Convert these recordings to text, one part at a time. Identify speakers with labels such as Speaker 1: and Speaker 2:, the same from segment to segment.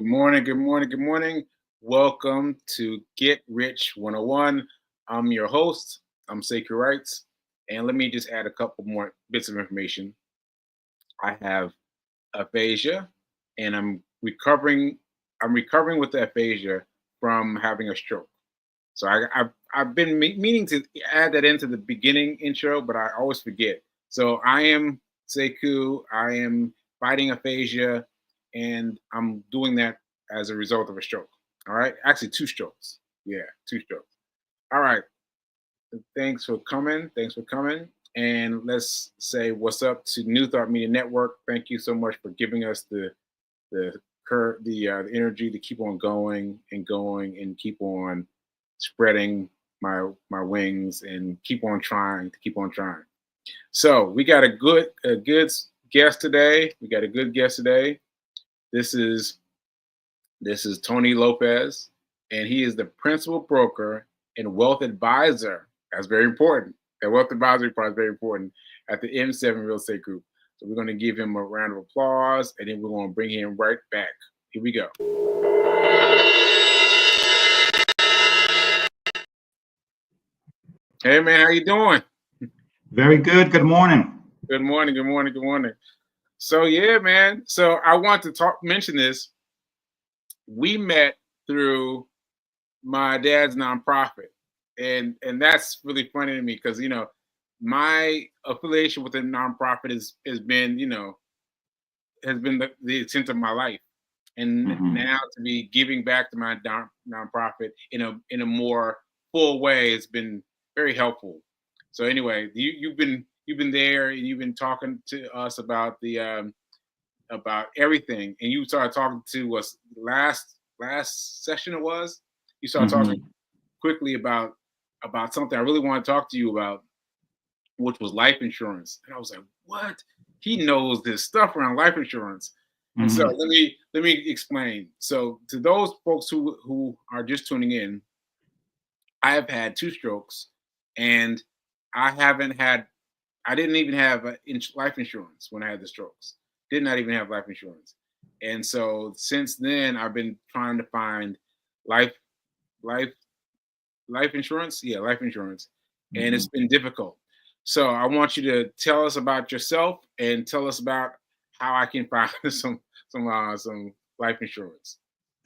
Speaker 1: Good morning, good morning, good morning. Welcome to Get Rich 101. I'm your host. I'm Sacred Rights. And let me just add a couple more bits of information. I have aphasia and I'm recovering with the aphasia from having a stroke. So I've been meaning to add that into the beginning intro, but I always forget. So I am Sekou. I am fighting aphasia, and I'm doing that as a result of a stroke. All right, actually two strokes. Yeah, two strokes. All right. Thanks for coming. Thanks for coming. And let's say what's up to New Thought Media Network. Thank you so much for giving us the the energy to keep on going and going and keep on spreading my wings and keep on trying to keep on trying. So we got a good guest today. We got a good guest today. This is Tony Lopes, and he is the principal broker and wealth advisor. That's very important. That wealth advisory part is very important at the M7 Real Estate Group. So we're going to give him a round of applause, and then we're going to bring him right back. Here we go. Hey man, how you doing?
Speaker 2: Very good. Good morning.
Speaker 1: Good morning. Good morning. Good morning. So yeah, man. So I want to mention this. We met through my dad's nonprofit, and that's really funny to me because my affiliation with the nonprofit has been the sense of my life, and now to be giving back to my nonprofit in a more full way has been very helpful. So anyway, you've been there and you've been talking to us about the about everything, and you started talking to us last session. It was you started talking quickly about something I really want to talk to you about, which was life insurance. And I was like, what? He knows this stuff around life insurance. And so let me explain. So to those folks who are just tuning in, I have had two strokes, and I didn't even have life insurance when I had the strokes. Did not even have life insurance. And so since then, I've been trying to find life life life insurance. Yeah, life insurance, and it's been difficult. So I want you to tell us about yourself and tell us about how I can find some life insurance.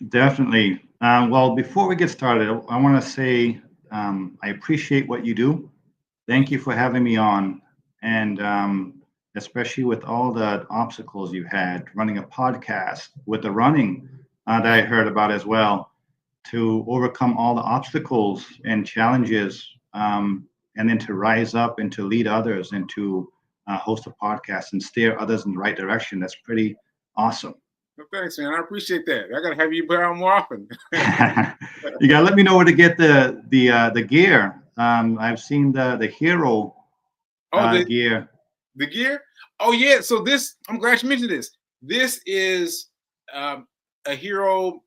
Speaker 2: Definitely. Well, before we get started, I want to say I appreciate what you do. Thank you for having me on. And especially with all the obstacles you've had running a podcast, with the running that I heard about as well, to overcome all the obstacles and challenges, and then to rise up and to lead others and to host a podcast and steer others in the right direction. That's pretty awesome.
Speaker 1: Well, thanks, man. I appreciate that. I gotta have you around more often.
Speaker 2: You gotta let me know where to get the gear. I've seen the hero gear.
Speaker 1: The gear. Oh yeah. So I'm glad you mentioned this. This is a hero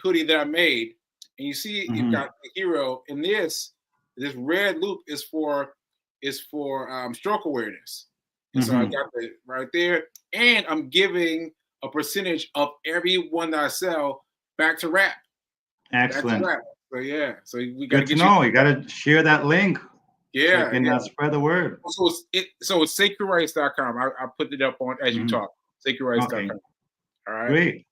Speaker 1: hoodie that I made, and you see you've got the hero, and this red loop is for stroke awareness. And so I got it right there, and I'm giving a percentage of every one that I sell back to rap.
Speaker 2: Excellent.
Speaker 1: Back to rap. So yeah, so we got
Speaker 2: Good to know. You got to share that link.
Speaker 1: Yeah,
Speaker 2: so you can spread the word.
Speaker 1: So it's sacredrights.com. I put it up on as you talk. Sacredrights.com.
Speaker 2: Okay.
Speaker 1: All right.
Speaker 2: Great.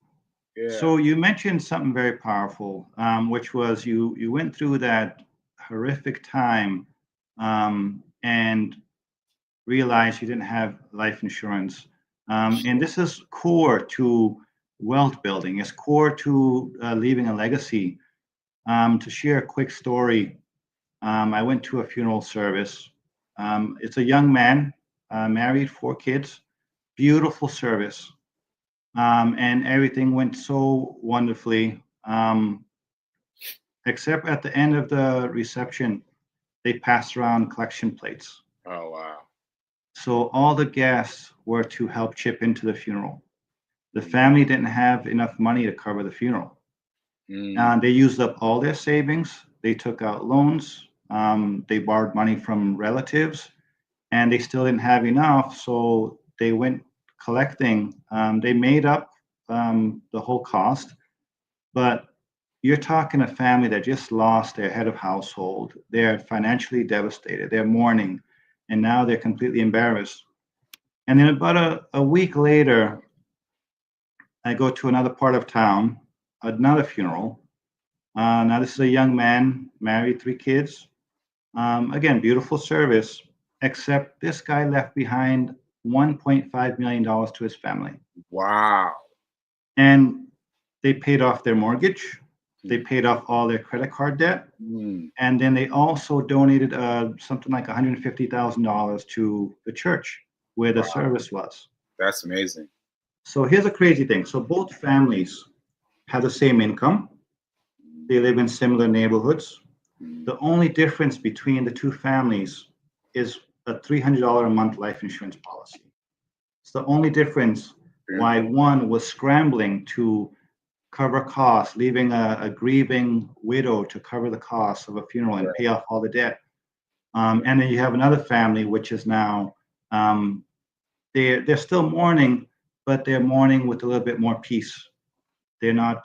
Speaker 1: Yeah.
Speaker 2: So you mentioned something very powerful, which was you went through that horrific time and realized you didn't have life insurance. And this is core to wealth building. It's core to leaving a legacy. To share a quick story, I went to a funeral service. It's a young man, married, 4 kids, beautiful service. And everything went so wonderfully, except at the end of the reception, they passed around collection plates.
Speaker 1: Oh, wow.
Speaker 2: So all the guests were to help chip into the funeral. The family didn't have enough money to cover the funeral. They used up all their savings. They took out loans. They borrowed money from relatives, and they still didn't have enough. So they went collecting. They made up the whole cost, But you're talking a family that just lost their head of household. They're financially devastated. They're mourning, and now they're completely embarrassed. And then about a week later, I go to another part of town, another funeral. Now, this is a young man, married, 3 kids. Again, beautiful service, except this guy left behind $1.5 million to his family.
Speaker 1: Wow.
Speaker 2: And they paid off their mortgage, they paid off all their credit card debt,
Speaker 1: Mm,
Speaker 2: and then they also donated something like $150,000 to the church where the
Speaker 1: wow.
Speaker 2: service was.
Speaker 1: That's amazing.
Speaker 2: So here's a crazy thing. So both families have the same income. They live in similar neighborhoods.
Speaker 1: Mm,
Speaker 2: The only difference between the two families is a $300 a month life insurance policy. It's the only difference why one was scrambling to cover costs, leaving a grieving widow to cover the costs of a funeral and pay off all the debt. And then you have another family, which is now um, they're still mourning, but they're mourning with a little bit more peace. They're not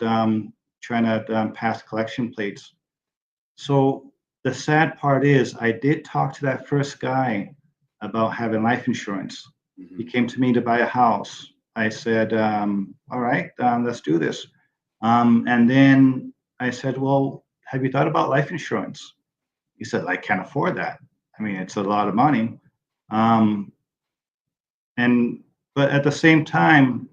Speaker 2: trying to pass collection plates. So the sad part is, I did talk to that first guy about having life insurance. He
Speaker 1: mhm.
Speaker 2: came to me to buy a house. I said, all right, let's do this. And then I said, well, have you thought about life insurance? He said, I can't afford that. I mean, it's a lot of money. Um, and but at the same time,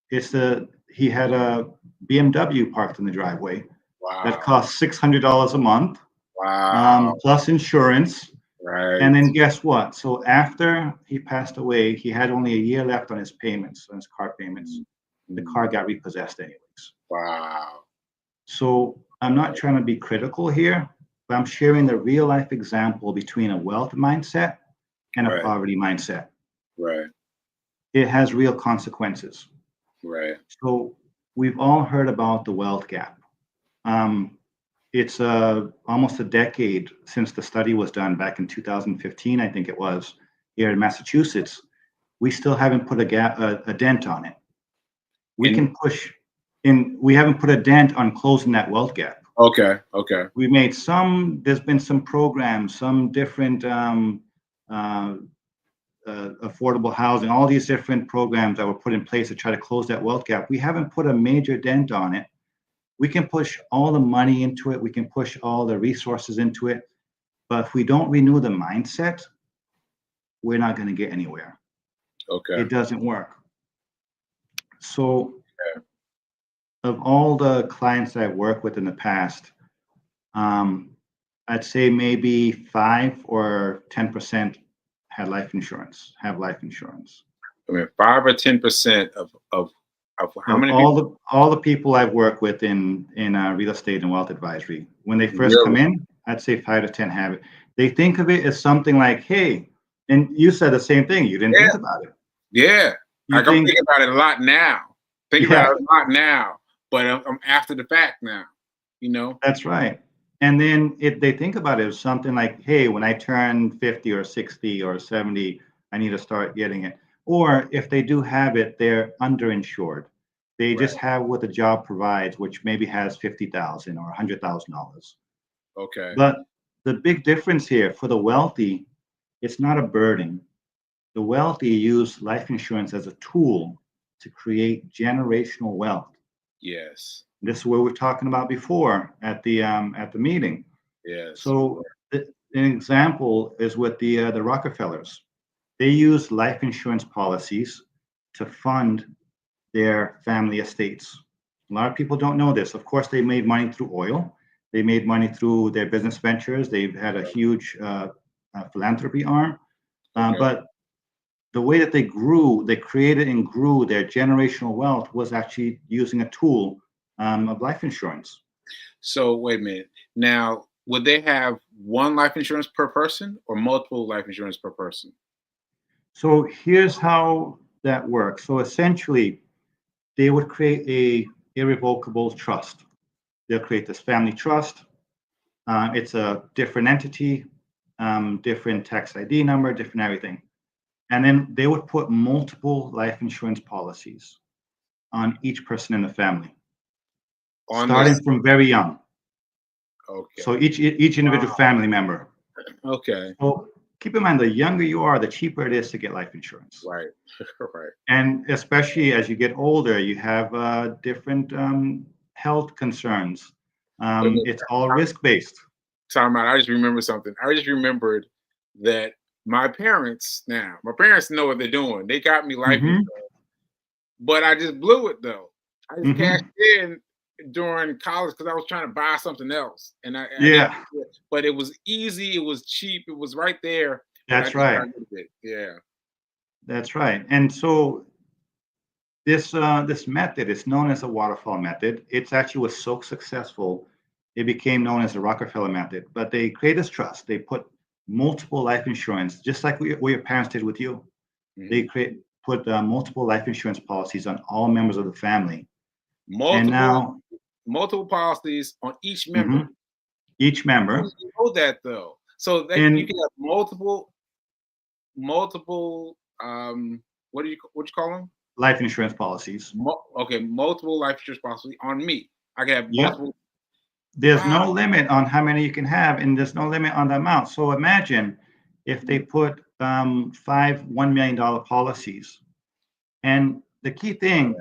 Speaker 2: he had a BMW parked in the driveway that
Speaker 1: Wow.
Speaker 2: cost $600 a month,
Speaker 1: Wow.
Speaker 2: plus insurance. And
Speaker 1: Right.
Speaker 2: then guess what? So after he passed away, he had only a year left on his payments, on his car payments.
Speaker 1: Mm,
Speaker 2: The
Speaker 1: mm,
Speaker 2: car got repossessed anyways.
Speaker 1: wow.
Speaker 2: So I'm not
Speaker 1: Right.
Speaker 2: trying to be critical here, but I'm sharing the real life example between a wealth mindset and a
Speaker 1: Right.
Speaker 2: poverty mindset.
Speaker 1: Right.
Speaker 2: It has real consequences.
Speaker 1: Right.
Speaker 2: So we've all heard about the wealth gap. Um, it's almost a decade since the study was done back in 2015, I think it was, here in Massachusetts. We still haven't put a dent on it. We
Speaker 1: And
Speaker 2: can push in, we haven't put a dent on closing that wealth gap.
Speaker 1: okay. Okay.
Speaker 2: We made some, there's been some programs, some different uh, affordable housing, all these different programs that were put in place to try to close that wealth gap. We haven't put a major dent on it. We can push all the money into it, we can push all the resources into it, but if we don't renew the mindset, we're not going to get anywhere.
Speaker 1: Okay.
Speaker 2: It doesn't work. So,
Speaker 1: Yeah.
Speaker 2: of all the clients I work with in the past, um, I'd say maybe 5 or 10% had life insurance, have life insurance.
Speaker 1: I mean, 5 or 10% of how
Speaker 2: Of
Speaker 1: many people?
Speaker 2: all the people I've worked with in real estate and wealth advisory, when they first come
Speaker 1: Really?
Speaker 2: in, I'd say 5 to 10 have it. They think of it as something like, hey, and you said the same thing. You didn't
Speaker 1: Yeah.
Speaker 2: think about it.
Speaker 1: Yeah.
Speaker 2: You
Speaker 1: Like I'm
Speaker 2: think,
Speaker 1: thinking about it a lot now. Think about
Speaker 2: yeah,
Speaker 1: it a lot now, but I'm after the fact now. You know.
Speaker 2: that's right. And then if they think about it as something like, hey, when I turn 50 or 60 or 70, I need to start getting it. Or if they do have it, they're underinsured. They just
Speaker 1: Right.
Speaker 2: have what the job provides, which maybe has 50,000 or $100,000.
Speaker 1: Okay.
Speaker 2: But the big difference here for the wealthy, it's not a burden. The wealthy use life insurance as a tool to create generational wealth.
Speaker 1: Yes.
Speaker 2: This is what we were talking about before at the meeting.
Speaker 1: Yes.
Speaker 2: So an example is with the Rockefellers. They use life insurance policies to fund their family estates. A lot of people don't know this. Of course, they made money through oil. They made money through their business ventures. They've had a huge philanthropy arm.
Speaker 1: Okay.
Speaker 2: But the way that they grew, they created and grew their generational wealth was actually using a tool of life insurance.
Speaker 1: So wait a minute. Now, would they have one life insurance per person or multiple life insurance per person?
Speaker 2: So here's how that works. So essentially, they would create a irrevocable trust. They'll create this family trust. It's a different entity, different tax ID number, different everything. And then they would put multiple life insurance policies on each person in the family.
Speaker 1: on
Speaker 2: starting
Speaker 1: this.
Speaker 2: from very young.
Speaker 1: Okay.
Speaker 2: So each individual
Speaker 1: Wow.
Speaker 2: family member.
Speaker 1: Okay.
Speaker 2: So keep in mind, the younger you are, the cheaper it is to get life insurance.
Speaker 1: Right. Right.
Speaker 2: And especially as you get older, you have different health concerns.
Speaker 1: Wait, wait,
Speaker 2: It's all risk based.
Speaker 1: time out. I just remembered something. I just remembered that my parents know what they're doing. They got me life insurance,
Speaker 2: Hmm.
Speaker 1: but I just blew it though. I just cashed
Speaker 2: Hmm.
Speaker 1: in during college because I was trying to buy something else, and I didn't.
Speaker 2: Yeah,
Speaker 1: But it was easy. It was cheap. It was right there. But I
Speaker 2: that's
Speaker 1: just got
Speaker 2: right.
Speaker 1: rid of it. Yeah.
Speaker 2: That's right. And so this method is known as the waterfall method. It's actually was so successful, it became known as the Rockefeller method. But they create this trust. They put multiple life insurance, just like what your parents did with you. They
Speaker 1: Hmm.
Speaker 2: put multiple life insurance policies on all members of the family. And
Speaker 1: Multiple
Speaker 2: now
Speaker 1: multiple policies on each member.
Speaker 2: mhm, each
Speaker 1: I
Speaker 2: member
Speaker 1: didn't know that though. So that you
Speaker 2: in
Speaker 1: can have multiple what you call them?
Speaker 2: life insurance policies.
Speaker 1: Okay, multiple life insurance policy on me. I can have
Speaker 2: Yep.
Speaker 1: multiple.
Speaker 2: There's
Speaker 1: Wow.
Speaker 2: no limit on how many you can have, and there's no limit on the amount. So imagine if they
Speaker 1: Mhm.
Speaker 2: put five $1 million policies. And the key thing,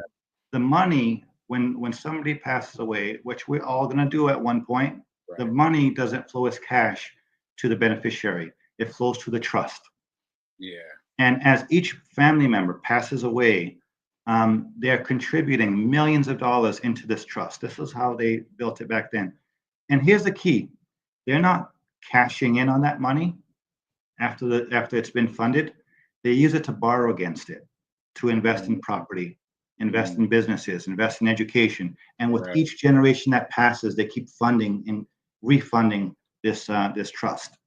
Speaker 2: the money, when somebody passes away, which we're all going to do at one point, the
Speaker 1: Right.
Speaker 2: money doesn't flow as cash to the beneficiary. It flows to the trust.
Speaker 1: Yeah.
Speaker 2: And as each family member passes away, they're contributing millions of dollars into this trust. This is how they built it back then. And here's the key: they're not cashing in on that money after it's been funded. They use it to borrow against it, to invest in
Speaker 1: Mhm.
Speaker 2: property, invest
Speaker 1: Mhm.
Speaker 2: in businesses, invest in education. And with
Speaker 1: Right.
Speaker 2: each generation that passes, they keep funding and refunding this trust.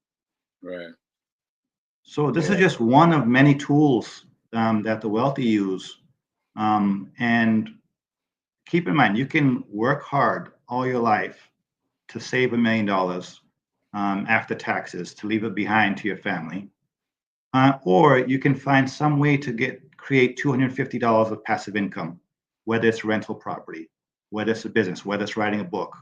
Speaker 1: Right.
Speaker 2: So this is
Speaker 1: Yeah.
Speaker 2: just one of many tools that the wealthy use. And keep in mind, you can work hard all your life to save $1 million after taxes to leave it behind to your family. Or you can find some way to create $250 of passive income, whether it's rental property, whether it's a business, whether it's writing a book.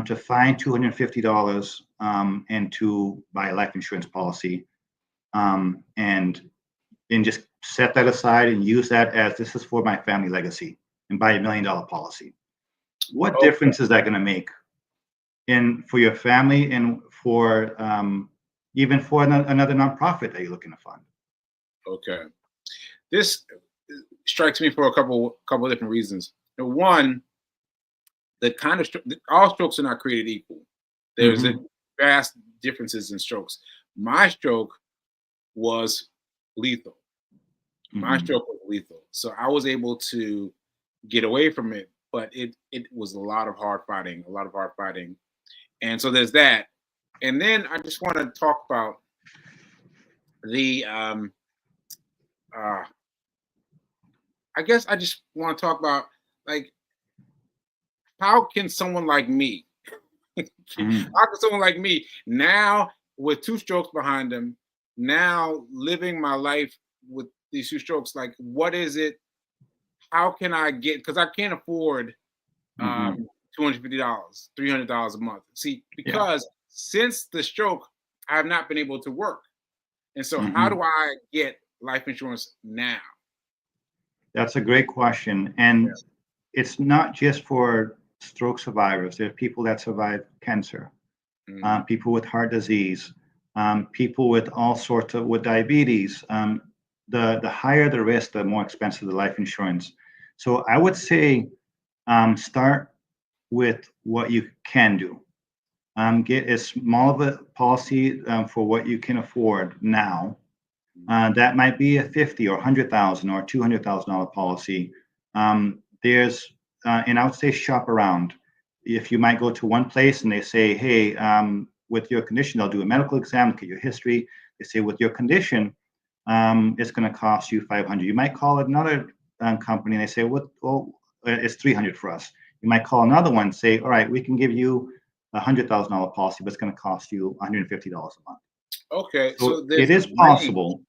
Speaker 2: To find $250 and to buy a life insurance policy, and just set that aside and use that as this is for my family legacy, and buy $1 million policy. What
Speaker 1: Okay.
Speaker 2: difference is that going to make in for your family and for even for another nonprofit that you're looking to fund?
Speaker 1: Okay. This strikes me for a couple different reasons. One, the kind of all strokes are not created equal. There's a
Speaker 2: Hmm.
Speaker 1: vast differences in strokes. My stroke was lethal. My
Speaker 2: Hmm.
Speaker 1: stroke was lethal. So I was able to get away from it, but it was a lot of hard fighting, a lot of hard fighting. And so there's that. And then I just want to talk about the uh I guess I just want to talk about, like, how can someone like me how
Speaker 2: Hmm.
Speaker 1: can someone like me now with two strokes behind them, now living my life with these two strokes, like what is it, how can I get, because I can't afford
Speaker 2: Hmm.
Speaker 1: $250, $300 a month. See,
Speaker 2: Yeah.
Speaker 1: because since the stroke, I have not been able to work. And so how
Speaker 2: Hmm.
Speaker 1: do I get life insurance now?
Speaker 2: That's a great question.
Speaker 1: Yeah.
Speaker 2: And it's not just for stroke survivors. There are people that survive cancer,
Speaker 1: Mhm.
Speaker 2: people with heart disease, people with all sorts of with diabetes. The higher the risk, the more expensive the life insurance. So I would say start with what you can do. Get as small of a policy for what you can afford now. That might be a 50 or 100,000 or $200,000 policy. And I would say shop around. If you might go to one place and they say, hey, with your condition, they'll do a medical exam, look at your history. They say, with your condition, it's going to cost you 500. You might call another company and they say, what? Oh, it's 300 for us. You might call another one and say, all right, we can give you $100,000 policy, but it's going to cost you $150 a month.
Speaker 1: Okay,
Speaker 2: So
Speaker 1: so
Speaker 2: it
Speaker 1: there's a
Speaker 2: is
Speaker 1: range.
Speaker 2: possible.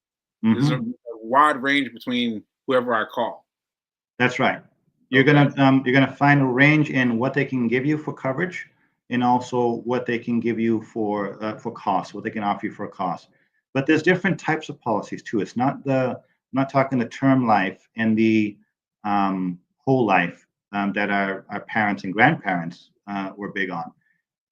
Speaker 1: There's a
Speaker 2: Mhm.
Speaker 1: wide range between whoever I call.
Speaker 2: That's right.
Speaker 1: Okay.
Speaker 2: You're gonna find a range in what they can give you for coverage, and also what they can give you for cost, what they can offer you for a cost. But there's different types of policies too. It's not the I'm not talking the term life and the whole life that our parents and grandparents were big on.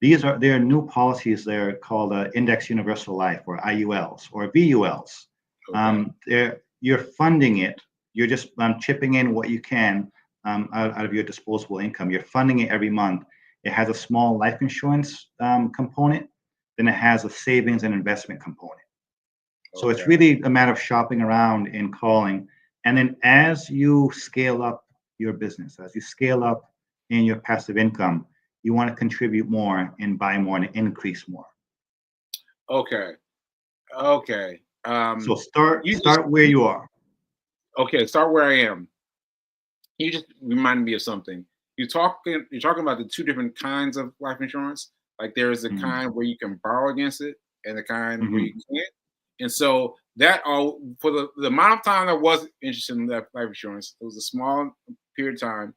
Speaker 2: There are new policies. They're called Index Universal Life, or IULs, or VULs.
Speaker 1: Okay.
Speaker 2: You're funding it. You're just chipping in what you can out of your disposable income. You're funding it every month. It has a small life insurance component, then it has a savings and investment component. So it's
Speaker 1: Okay.
Speaker 2: really a matter of shopping around and calling. And then as you scale up your business, as you scale up in your passive income, you want to contribute more and buy more and increase more.
Speaker 1: Okay. Okay.
Speaker 2: So
Speaker 1: You just
Speaker 2: start where you are.
Speaker 1: okay. Start where I am. You just reminded me of something. You're talking about the two different kinds of life insurance. Like there is the
Speaker 2: Mhm.
Speaker 1: kind where you can borrow against it, and the kind where you
Speaker 2: Mhm.
Speaker 1: can't. And so that all for the amount of time I was interested in that life insurance, it was a small period of time.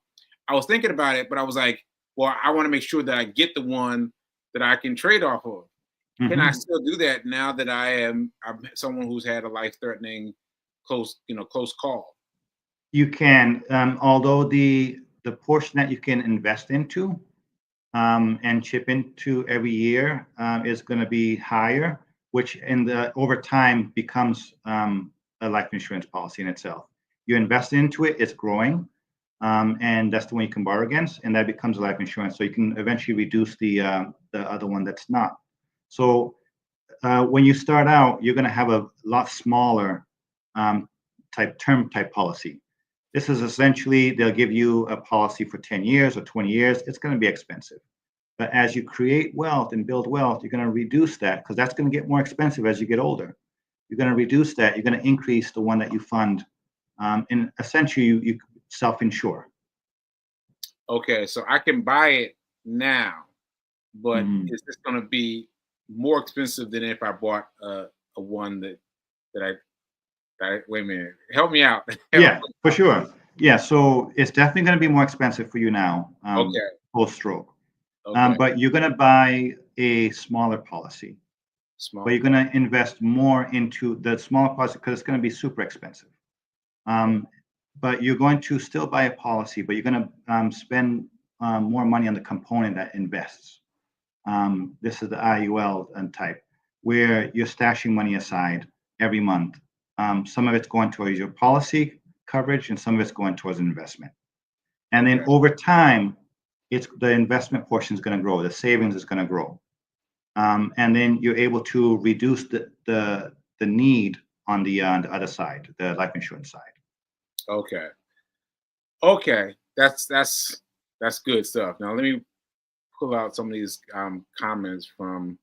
Speaker 1: I was thinking about it, but I was like, well, I want to make sure that I get the one that I can trade off of. Can I
Speaker 2: Mhm.
Speaker 1: still do that now that I'm someone who's had a life threatening close call?
Speaker 2: You can, although the portion that you can invest into and chip into every year is going to be higher, which in the over time becomes a life insurance policy in itself. You invest into it, it's growing, and that's the one you can borrow against, and that becomes a life insurance. So you can eventually reduce the other one that's not. So when you start out, you're going to have a lot smaller um, type policy. This is essentially they'll give you a policy for 10 years or 20 years. It's going to be expensive. But as you create wealth and build wealth, you're going to reduce that because that's going to get more expensive as you get older. You're going to reduce that. You're going to increase the one that you fund. And essentially, you self insure.
Speaker 1: Okay, so I can buy it now, but
Speaker 2: Mhm.
Speaker 1: is this going to be more expensive than if I bought a one that I, wait a minute, help me out. Help.
Speaker 2: Yeah, for sure. Yeah, so it's definitely going to be more expensive for you now,
Speaker 1: Okay,
Speaker 2: post stroke.
Speaker 1: okay,
Speaker 2: But you're going to buy a smaller policy, but
Speaker 1: small.
Speaker 2: you're going to invest more into the smaller policy because it's going to be super expensive.
Speaker 1: Oh,
Speaker 2: Um, but you're going to still buy a policy, but you're going to spend more money on the component that invests. This is the IUL and type, where you're stashing money aside every month. Some of it's going towards your policy coverage, and some of it's going towards investment. And then
Speaker 1: okay,
Speaker 2: over time, it's the investment portion is going to grow, the savings is going to grow, and then you're able to reduce the need on the other side, the life insurance side.
Speaker 1: okay, okay. That's good stuff. Now let me pull out some of these comments from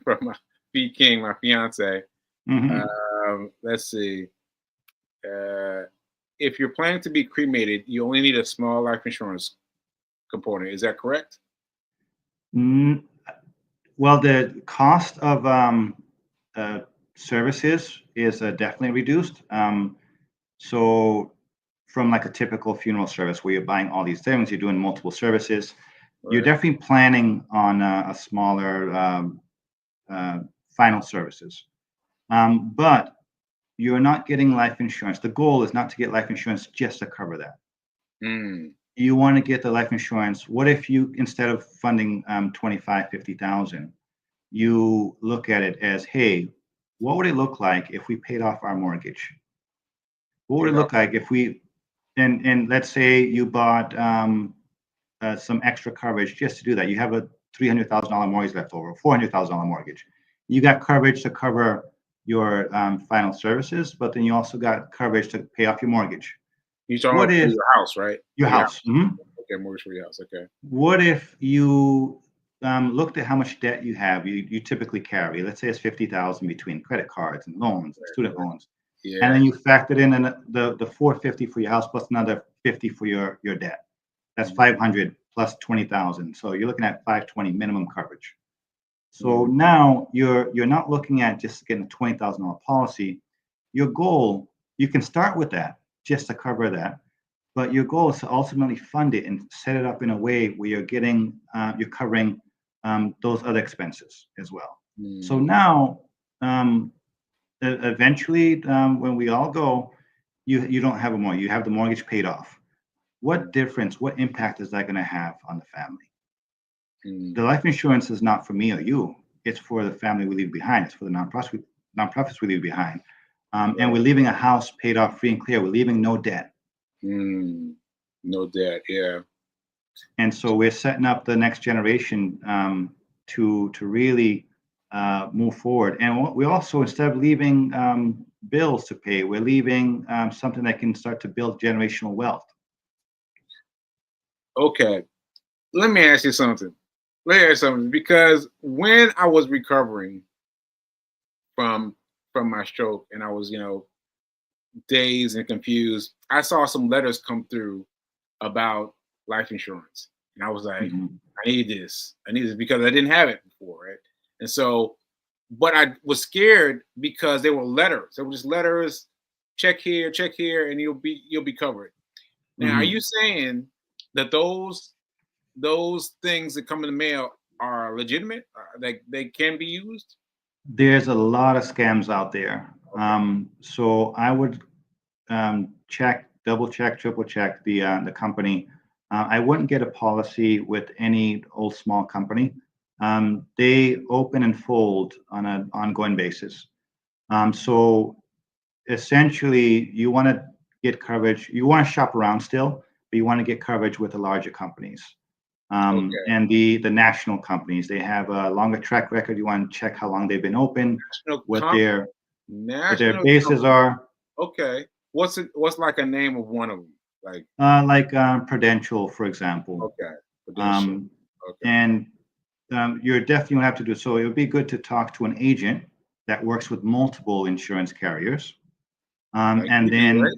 Speaker 1: from my B King, my fiance.
Speaker 2: Hmm.
Speaker 1: Let's see. Uh, if you're planning to be cremated, you only need a small life insurance component. Is that correct?
Speaker 2: Mm, well, the cost of uh, services is definitely reduced. So, from like a typical funeral service where you're buying all these things, you're doing multiple services, you're
Speaker 1: Right.
Speaker 2: definitely planning on a smaller uh, final services. But you're not getting life insurance. The goal is not to get life insurance just to cover that.
Speaker 1: Mm,
Speaker 2: You want to get the life insurance. What if you, instead of funding 25, 50,000, you look at it as, hey, what would it look like if we paid off our mortgage? What would
Speaker 1: paid
Speaker 2: it
Speaker 1: off.
Speaker 2: look like if we, and let's say you bought some extra coverage just to do that. You have a $300,000 mortgage left over, $400,000 mortgage. You got coverage to cover your final services, but then you also got coverage to pay off your mortgage.
Speaker 1: You talking
Speaker 2: What
Speaker 1: about for
Speaker 2: if
Speaker 1: your house, right?
Speaker 2: your
Speaker 1: For your
Speaker 2: house?
Speaker 1: house.
Speaker 2: Mhm.
Speaker 1: Okay, mortgage for your house. Okay.
Speaker 2: What if you looked at how much debt you have? You typically carry. Let's say it's 50,000 between credit cards and loans and student
Speaker 1: Right.
Speaker 2: loans, and
Speaker 1: Yeah.
Speaker 2: then you factored in the 450 for your house plus another 50 for your debt. That's
Speaker 1: Mhm.
Speaker 2: 500 plus 20,000. So you're looking at 520 minimum coverage. So
Speaker 1: Mhm.
Speaker 2: now you're not looking at just getting a $20,000 policy. Your goal, you can start with that just to cover that. but your goal is to ultimately fund it and set it up in a way where you're covering those other expenses as well. So
Speaker 1: Mm,
Speaker 2: now, um, eventually, when we all go, you don't have a mortgage. You have the mortgage paid off. What difference, what impact is that going to have on the family?
Speaker 1: mm,
Speaker 2: The life insurance is not for me or you. It's for the family we leave behind. It's for the nonprofits we leave behind. And
Speaker 1: right.
Speaker 2: we're leaving a house paid off free and clear. We're leaving no debt.
Speaker 1: Mm, no debt. Yeah.
Speaker 2: And so we're setting up the next generation to really move forward. And we also, instead of leaving bills to pay, we're leaving something that can start to build generational wealth.
Speaker 1: Okay. Let me ask you something. Let me ask you something because when I was recovering from my stroke and I was, dazed and confused, I saw some letters come through about life insurance. And I was like,
Speaker 2: Mhm.
Speaker 1: I need this. I need this because I didn't have it before, right? And so, but I was scared because they were letters. They were just letters, check here, and you'll be covered. Now, are you
Speaker 2: Mhm.
Speaker 1: saying that those things that come in the mail are legitimate? Like they can be used?
Speaker 2: There's a lot of scams out there.
Speaker 1: Okay.
Speaker 2: So I would check, double check, triple check the company. I wouldn't get a policy with any old small company. They open and fold on an ongoing basis. So essentially, you want to get coverage. You want to shop around still, but you want to get coverage with the larger companies.
Speaker 1: Okay.
Speaker 2: And the national companies, they have a longer track record. You want to check how long they've been open,
Speaker 1: National
Speaker 2: what
Speaker 1: comp
Speaker 2: their
Speaker 1: national
Speaker 2: bases
Speaker 1: company.
Speaker 2: are.
Speaker 1: Okay. What's like a name of one of them? Like,
Speaker 2: Like Prudential, for example.
Speaker 1: okay, Prudential.
Speaker 2: Um,
Speaker 1: Okay.
Speaker 2: and you're definitely gonna have to do so. It would be good to talk to an agent that works with multiple insurance carriers.
Speaker 1: Like
Speaker 2: And
Speaker 1: you do, right?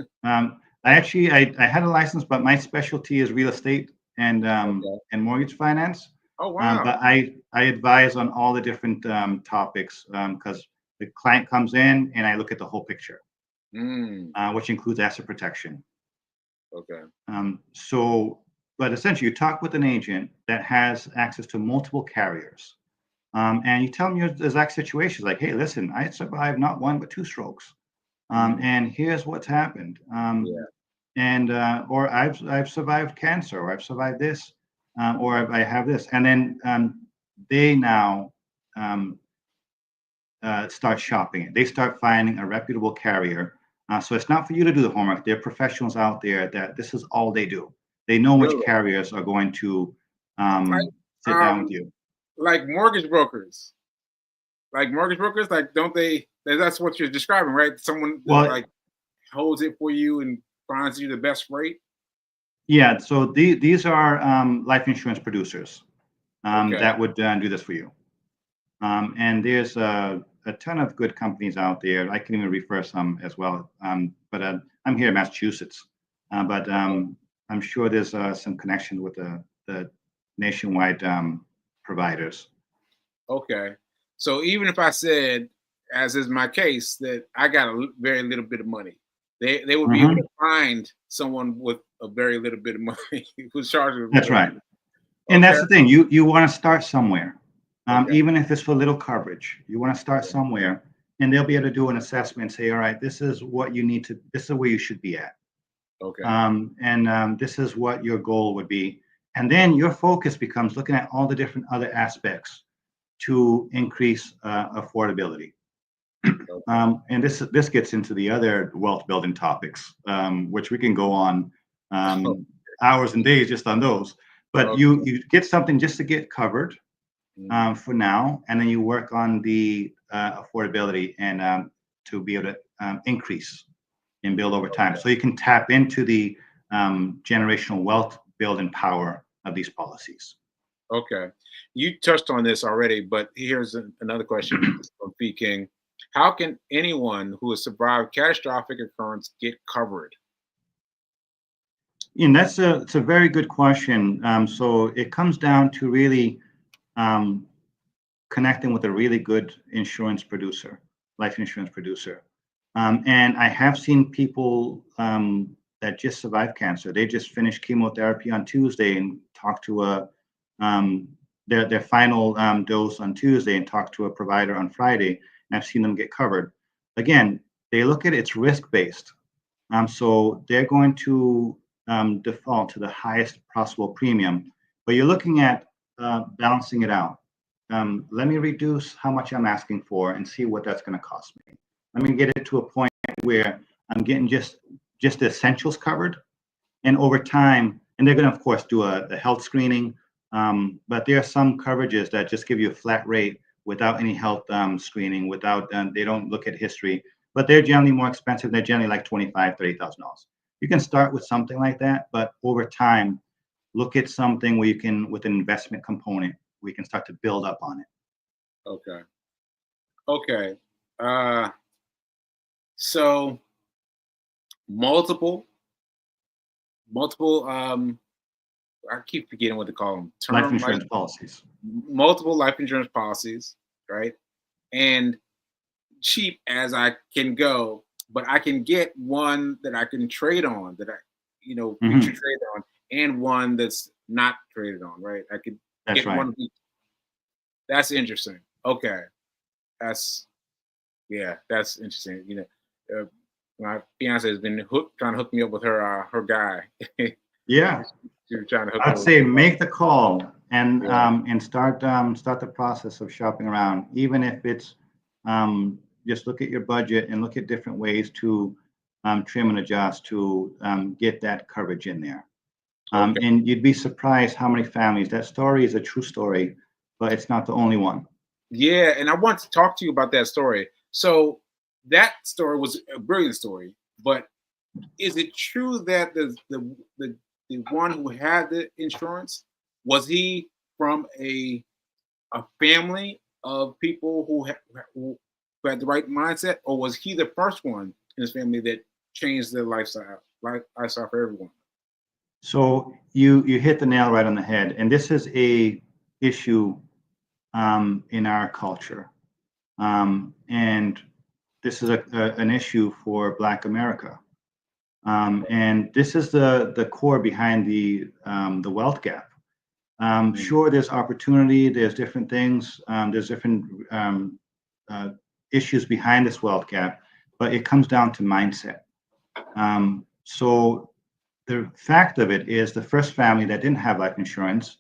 Speaker 2: then I had a license, but my specialty is real estate
Speaker 1: Okay.
Speaker 2: and mortgage finance.
Speaker 1: Oh wow.
Speaker 2: But I advise on all the different topics because the client comes in and I look at the whole picture,
Speaker 1: Mm,
Speaker 2: which includes asset protection.
Speaker 1: okay.
Speaker 2: So, but essentially, you talk with an agent that has access to multiple carriers, and you tell them your exact situation. Like, hey, listen, I survived not one but two strokes,
Speaker 1: Mm,
Speaker 2: and here's what's happened.
Speaker 1: yeah.
Speaker 2: And or I've survived cancer, or I've survived this, or I have this, and then they now um, start shopping it. They start finding a reputable carrier. So it's not for you to do the homework. There are professionals out there that this is all they do. They know which
Speaker 1: Really?
Speaker 2: carriers are going to
Speaker 1: Like
Speaker 2: sit down with
Speaker 1: um
Speaker 2: you.
Speaker 1: like mortgage brokers. Like mortgage brokers, like don't they that's what you're describing, right? Someone that
Speaker 2: Well,
Speaker 1: like holds it for you and finds you the best rate.
Speaker 2: yeah. So these are life insurance producers
Speaker 1: Okay.
Speaker 2: that would do this for you. And there's a ton of good companies out there. I can even refer some as well. But I'm here in Massachusetts, but I'm sure there's some connection with the nationwide providers.
Speaker 1: Okay. So even if I said, as is my case, that I got very little bit of money, they would be able to
Speaker 2: Mhm.
Speaker 1: find someone with a very little bit of money who's charging with
Speaker 2: That's
Speaker 1: very
Speaker 2: right.
Speaker 1: little.
Speaker 2: And
Speaker 1: Okay.
Speaker 2: that's the thing. You want to start somewhere,
Speaker 1: Okay.
Speaker 2: even if it's for little coverage. You want to start
Speaker 1: Okay.
Speaker 2: somewhere, and they'll be able to do an assessment and say, all right, this is what you need to. This is where you should be at.
Speaker 1: Okay.
Speaker 2: And this is what your goal would be. And then your focus becomes looking at all the different other aspects to increase affordability.
Speaker 1: Okay.
Speaker 2: And this gets into the other wealth building topics, which we can go on um, hours and days just on those. But
Speaker 1: Okay.
Speaker 2: you get something just to get covered
Speaker 1: Mm,
Speaker 2: for now, and then you work on the affordability and to be able to increase and build over time. So you can tap into the generational wealth building power of these policies.
Speaker 1: okay. You touched on this already, but here's another question from P King. How can anyone who has survived catastrophic occurrence get covered?
Speaker 2: And it's a very good question. So it comes down to really um, connecting with a really good insurance producer, life insurance producer. And I have seen people that just survived cancer. They just finished chemotherapy on Tuesday and talked to um, their final dose on Tuesday and talked to a provider on Friday. And I've seen them get covered. Again, they look at it's risk based. So they're going to default to the highest possible premium. But you're looking at balancing it out. Let me reduce how much I'm asking for and see what that's going to cost me. Let me get it to a point where I'm getting just the essentials covered, and over time, and they're going to of course do a health screening, but there are some coverages that just give you a flat rate without any health screening, without they don't look at history, but they're generally more expensive. They're generally like $25,000 to $30,000. You can start with something like that, but over time, look at something where you can, with an investment component, we can start to build up on it.
Speaker 1: Okay. Okay. Uh, so multiple, multiple. I keep forgetting what they call them.
Speaker 2: Life insurance policies.
Speaker 1: Multiple life insurance policies, right? And cheap as I can go, but I can get one that I can trade on, that I, future trade on, and one that's not traded on, right? I could
Speaker 2: That's
Speaker 1: get
Speaker 2: right.
Speaker 1: one of each. That's interesting. Okay, that's that's interesting. My fiance has been trying to hook me up with her guy.
Speaker 2: Yeah,
Speaker 1: She was trying to hook me
Speaker 2: I'd
Speaker 1: up
Speaker 2: say
Speaker 1: with
Speaker 2: make the call and
Speaker 1: yeah.
Speaker 2: start the process of shopping around, even if it's just look at your budget and look at different ways to trim and adjust to get that coverage in there.
Speaker 1: Okay.
Speaker 2: And you'd be surprised how many families, that story is a true story, but it's not the only one.
Speaker 1: Yeah, and I want to talk to you about that story. So that story was a brilliant story, but is it true that the one who had the insurance, was he from a family of people who had the right mindset, or was he the first one in his family that changed their lifestyle for everyone?
Speaker 2: So you hit the nail right on the head, and this is a issue in our culture, and this is an issue for Black America, and this is the core behind the wealth gap. Sure, there's opportunity, there's different things, there's different uh, issues behind this wealth gap, but it comes down to mindset. So the fact of it is the first family that didn't have life insurance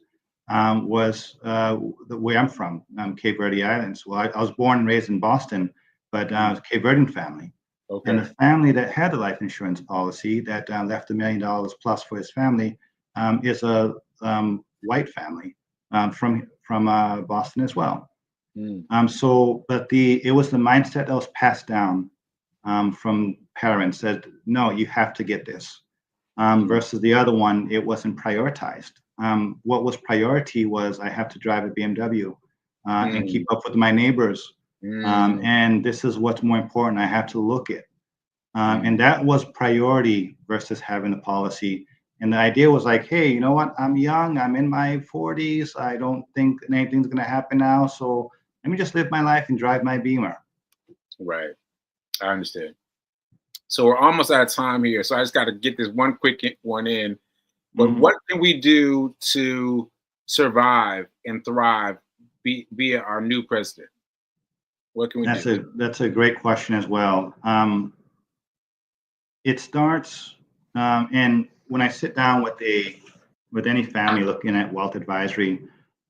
Speaker 2: was the way I'm from, Cape Verde Islands. Well, I was born and raised in Boston, but I was a Cape Verdean family. And
Speaker 1: Okay.
Speaker 2: the family that had the life insurance policy that left $1 million plus for his family is a white family from Boston as well.
Speaker 1: Mm.
Speaker 2: But it was the mindset that was passed down from parents that no, you have to get this. Versus the other one, it wasn't prioritized. What was priority was I have to drive a BMW and keep up with my neighbors. And this is what's more important. I have to look at. And that was priority versus having the policy. And the idea was like, hey, you know what? I'm young. I'm in my 40s. I don't think anything's going to happen now. So let me just live my life and drive my Beamer.
Speaker 1: Right. I understand. So we're almost out of time here. So I just got to get this one quick one in. But what can we do to survive and thrive via our new president? What can we do?
Speaker 2: That's a great question as well. It starts, and when I sit down with any family looking at wealth advisory,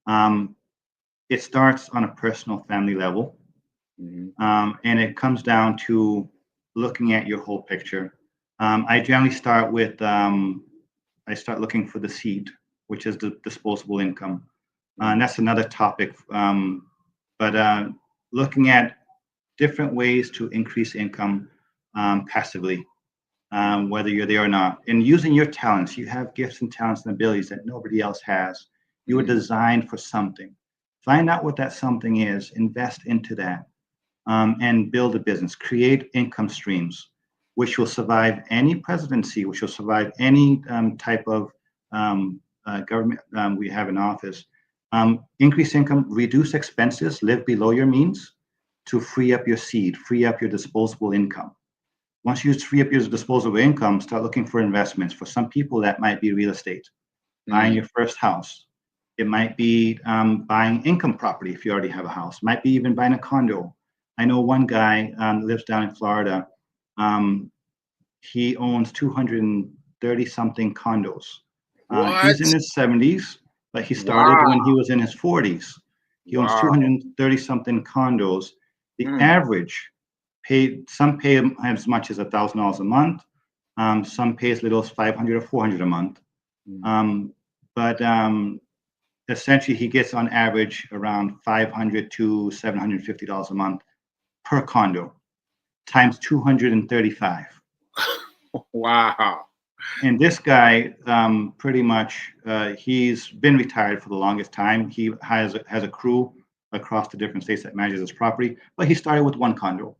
Speaker 2: it starts on a personal family level, and it comes down to looking at your whole picture. I generally start with I start looking for the seed, which is the disposable income, and that's another topic. But looking at different ways to increase income passively, whether you're there or not, and using your talents. You have gifts and talents and abilities that nobody else has. You were designed for something. Find out what that something is, invest into that, and build a business, create income streams, which will survive any presidency, which will survive any type of government we have in office. Increase income, reduce expenses, live below your means to free up your seed, free up your disposable income. Once you free up your disposable income, start looking for investments. For some people, that might be real estate, buying your first house. It might be buying income property if you already have a house. Might be even buying a condo. I know one guy lives down in Florida. He owns 230 something condos.
Speaker 1: What?
Speaker 2: He's in his 70s, but he started
Speaker 1: Wow.
Speaker 2: when he was in his 40s. He owns
Speaker 1: Wow.
Speaker 2: 230 something condos. The average some pay as much as $1,000 a month. Some pay as little as 500 or 400 a month. But essentially, he gets on average around $500 to $750 a month per condo, times 235.
Speaker 1: Wow.
Speaker 2: And this guy, pretty much, he's been retired for the longest time. He has a crew across the different states that manages his property, but he started with one condo.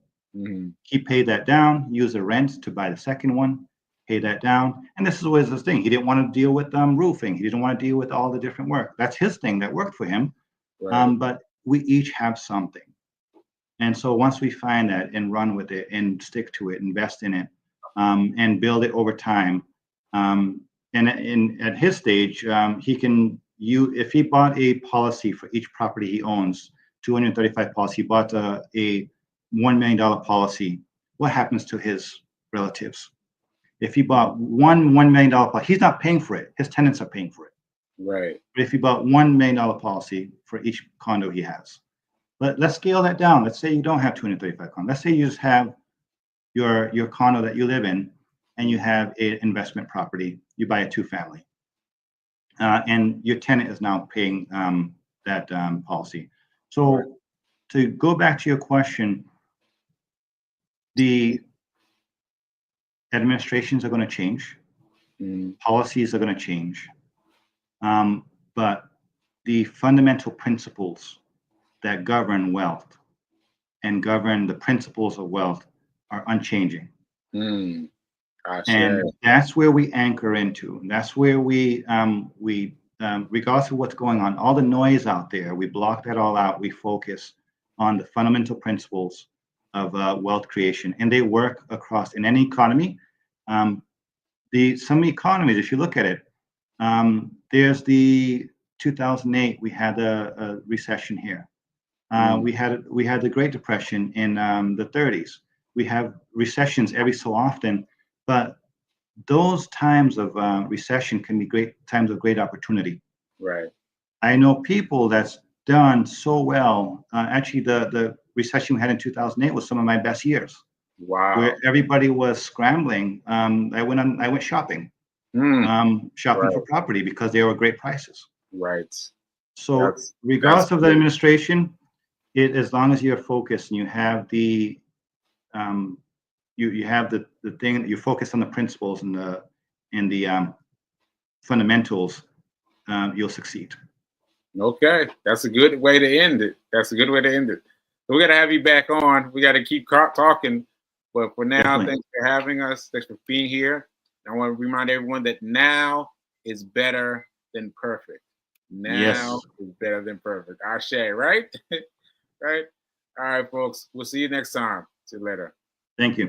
Speaker 2: He paid that down, used the rent to buy the second one, pay that down. And this is always his thing. He didn't want to deal with roofing. He didn't want to deal with all the different work. That's his thing that worked for him.
Speaker 1: Right.
Speaker 2: But we each have something. And so once we find that and run with it and stick to it, invest in it, and build it over time. And at his stage, if he bought a policy for each property he owns, 235 policy, he bought a $1 million policy, what happens to his relatives? If he bought $1 million policy, he's not paying for it. His tenants are paying for it.
Speaker 1: Right.
Speaker 2: But if he bought $1 million policy for each condo he has, let's scale that down. Let's say you don't have 235 condos. Let's say you just have your condo that you live in, and you have an investment property. You buy a 2-family, and your tenant is now paying that policy. So
Speaker 1: Right.
Speaker 2: to go back to your question, the administrations are going to change, policies are going to change, but the fundamental principles that govern wealth and govern the principles of wealth are unchanging. And that's where we anchor into. That's where we regardless of what's going on, all the noise out there, we block that all out. We focus on the fundamental principles of wealth creation, and they work across in any economy. Some economies, if you look at it, there's the 2008. We had a recession here. We had the Great Depression in the 30s. We have recessions every so often, but those times of recession can be great times of great opportunity.
Speaker 1: Right.
Speaker 2: I know people that's done so well. Actually, the recession we had in 2008 was some of my best years.
Speaker 1: Wow.
Speaker 2: Where everybody was scrambling. I went shopping, shopping for property because they were great prices.
Speaker 1: Right.
Speaker 2: So regardless of the administration, as long as you're focused and you have the you have the thing that you focus on the principles and the fundamentals, you'll succeed.
Speaker 1: Okay, that's a good way to end it. We're gonna have you back on. We got to keep talking, but for now,
Speaker 2: Definitely.
Speaker 1: Thanks for having us. Thanks for being here. I want to remind everyone that now is better than perfect. Now is better than perfect. Ashe, right? Right. All right, folks. We'll see you next time. See you later.
Speaker 2: Thank you.